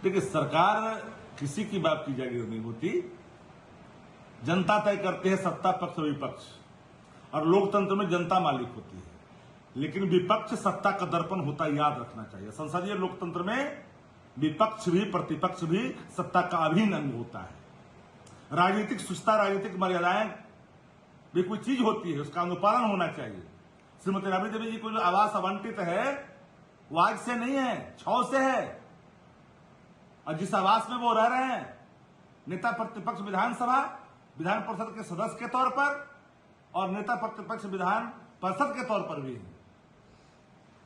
देखिए, सरकार किसी की बाप की जागीर नहीं होती। जनता तय करते हैं सत्ता पक्ष विपक्ष, और लोकतंत्र में जनता मालिक होती है। लेकिन विपक्ष सत्ता का दर्पण होता है, याद रखना चाहिए। संसदीय लोकतंत्र में विपक्ष भी प्रतिपक्ष भी सत्ता का अभिन्न अंग होता है। राजनीतिक सुस्ता, राजनीतिक मर्यादाएं भी कोई चीज होती है, उसका अनुपालन होना चाहिए। श्रीमती राबड़ी देवी जी को जो आवास आवंटित है वो आज से नहीं है, 6 से है। और जिस आवास में वो रह रहे हैं, नेता प्रतिपक्ष विधानसभा विधान परिषद के सदस्य के तौर पर और नेता प्रतिपक्ष विधान परिषद के तौर पर भी है,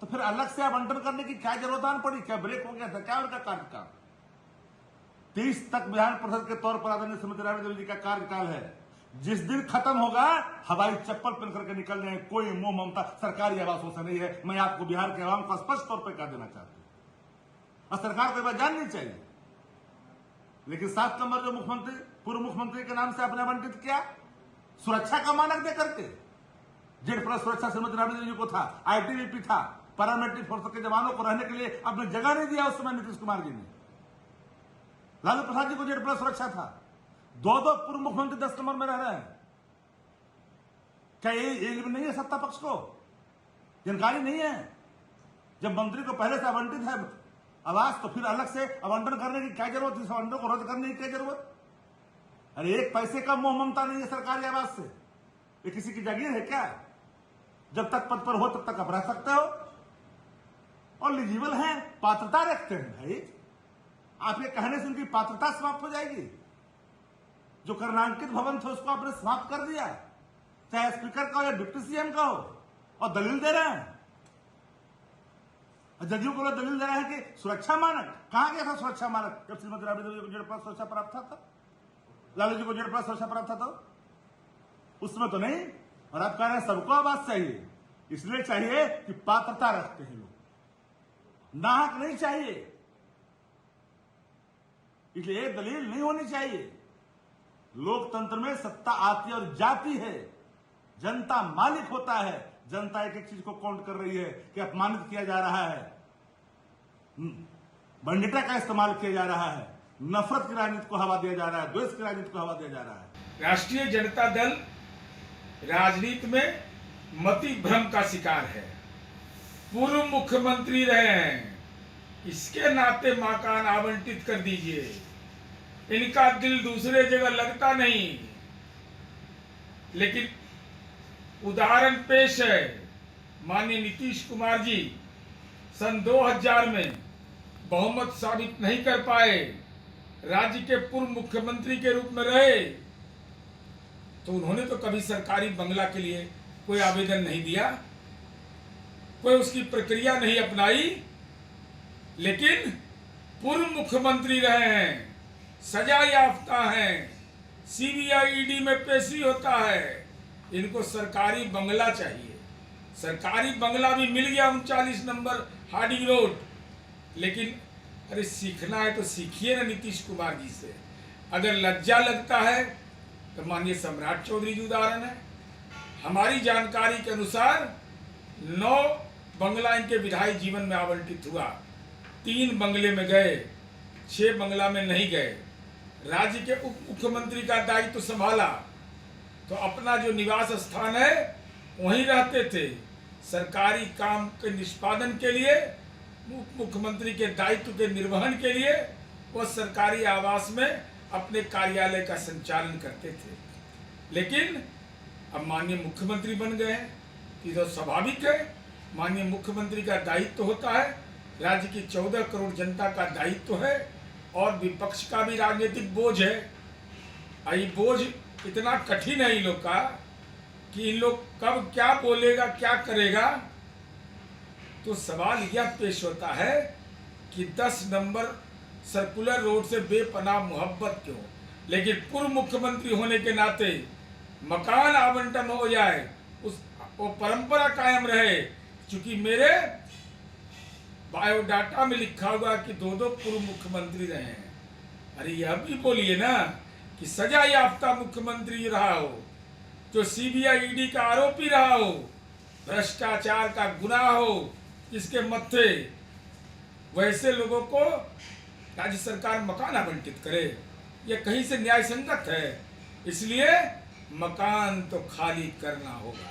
तो फिर अलग से आवंटन करने की क्या जरूरत आन पड़ी? क्या ब्रेक हो गया था क्या उनका कार्यकाल? 30 तक विधान परिषद के तौर पर आदरणीय श्रीमती राबड़ी देवी जी का कार्यकाल है। जिस दिन खत्म होगा, हवाई चप्पल पहन करके निकल जाए, कोई मोह ममता सरकारी आवासों से नहीं है। मैं आपको बिहार के आवाम को स्पष्ट तौर पर कह देना चाहता हूं, और सरकार को यह बात जाननी चाहिए। लेकिन 7 नंबर जो मुख्यमंत्री, पूर्व मुख्यमंत्री के नाम से आपने आवंटित किया, सुरक्षा का मानक दे करके, Z+ सुरक्षा श्रीमती राबड़ी देवी जी को था, ITBP था, पैरामिलिट्री फोर्स के जवानों को रहने के लिए आपने जगह नहीं दिया। उस समय नीतीश कुमार जी ने, लालू प्रसाद जी को Z+ सुरक्षा था। 2 पूर्व मुख्यमंत्री 10 नंबर में रह रहे हैं। क्या ये इल्म नहीं है सत्ता पक्ष को? जानकारी नहीं है? जब मंत्री को पहले से आवंटित है आवास, तो फिर अलग से आवंटन करने की क्या जरूरत है? इस आवंटन को रद्द करने की क्या जरूरत? अरे 1 पैसे का मोह ममता नहीं है सरकारी आवास से। ये किसी की जागीर है क्या? जब तक पद पर हो तब तक आप रह सकते हो और एलिजिबल हैं, पात्रता रखते हैं। भाई, आपके कहने से उनकी पात्रता समाप्त हो जाएगी। जो कर्णांकित भवन थे उसको आपने समाप्त कर दिया, चाहे स्पीकर का हो या डिप्टी सीएम का हो, और दलील दे रहे हैं। जदयू को दलील दे रहे हैं कि सुरक्षा मानक। कहां गया था सुरक्षा मानक जब श्रीमती राबड़ी देवी को Z+ सुरक्षा प्राप्त था? लालू जी को Z+ सुरक्षा प्राप्त था तो उसमें तो नहीं। और आप कह रहे हैं सबको आवास चाहिए। इसलिए चाहिए कि पात्रता रखते हैं लोग, नाहक नहीं चाहिए। इसलिए एक दलील नहीं होनी चाहिए। लोकतंत्र में सत्ता आती और जाती है, जनता मालिक होता है। जनता एक एक चीज को काउंट कर रही है कि अपमानित किया जा रहा है, बंडिटा का इस्तेमाल किया जा रहा है, नफरत की राजनीति को हवा दिया जा रहा है, द्वेष की राजनीति को हवा दिया जा रहा है। राष्ट्रीय जनता दल राजनीति में मति भ्रम का शिकार है। पूर्व मुख्यमंत्री रहे हैं, इसके नाते मकान आवंटित कर दीजिए। इनका दिल दूसरे जगह लगता नहीं। लेकिन उदाहरण पेश है, माननीय नीतीश कुमार जी सन 2000 में बहुमत साबित नहीं कर पाए, राज्य के पूर्व मुख्यमंत्री के रूप में रहे, तो उन्होंने तो कभी सरकारी बंगला के लिए कोई आवेदन नहीं दिया, कोई उसकी प्रक्रिया नहीं अपनाई। लेकिन पूर्व मुख्यमंत्री रहे हैं, सजा याफ्ता हैं, CBI ED में पेशी होता है, इनको सरकारी बंगला चाहिए। सरकारी बंगला भी मिल गया 39 नंबर हार्डिंग रोड। लेकिन अरे सीखना है तो सीखिए ना नीतीश कुमार जी से। अगर लज्जा लगता है तो माननीय सम्राट चौधरी जी उदाहरण है। हमारी जानकारी के अनुसार 9 बंगला इनके विधायी जीवन में आवंटित हुआ। 3 बंगले में गए, 6 बंगला में नहीं गए। राज्य के उप मुख्यमंत्री का दायित्व संभाला तो अपना जो निवास स्थान है वहीं रहते थे। सरकारी काम के निष्पादन के लिए, उप मुख्यमंत्री के दायित्व के निर्वहन के लिए वो सरकारी आवास में अपने कार्यालय का संचालन करते थे। लेकिन अब माननीय मुख्यमंत्री बन गए हैं, ये तो स्वाभाविक है। माननीय मुख्यमंत्री का दायित्व होता है, राज्य की 14 करोड़ जनता का दायित्व है, और विपक्ष का भी राजनीतिक बोझ है। ये बोझ इतना कठिन है इन लोग का कि इन लोग कब क्या बोलेगा, क्या करेगा। तो सवाल यह पेश होता है कि 10 नंबर सर्कुलर रोड से बेपनाह मोहब्बत क्यों? लेकिन पूर्व मुख्यमंत्री होने के नाते मकान आवंटन हो जाए, वो परंपरा कायम रहे। क्योंकि मेरे बायोडाटा में लिखा होगा कि 2 पूर्व मुख्यमंत्री रहे हैं। अरे यह भी बोलिए ना कि सजा याफ्ता मुख्यमंत्री रहा हो, जो CBI ED का आरोपी रहा हो, भ्रष्टाचार का गुनाह हो इसके मत्थे, वैसे लोगों को राज्य सरकार मकान आवंटित करे, यह कहीं से न्याय संगत है। इसलिए मकान तो खाली करना होगा।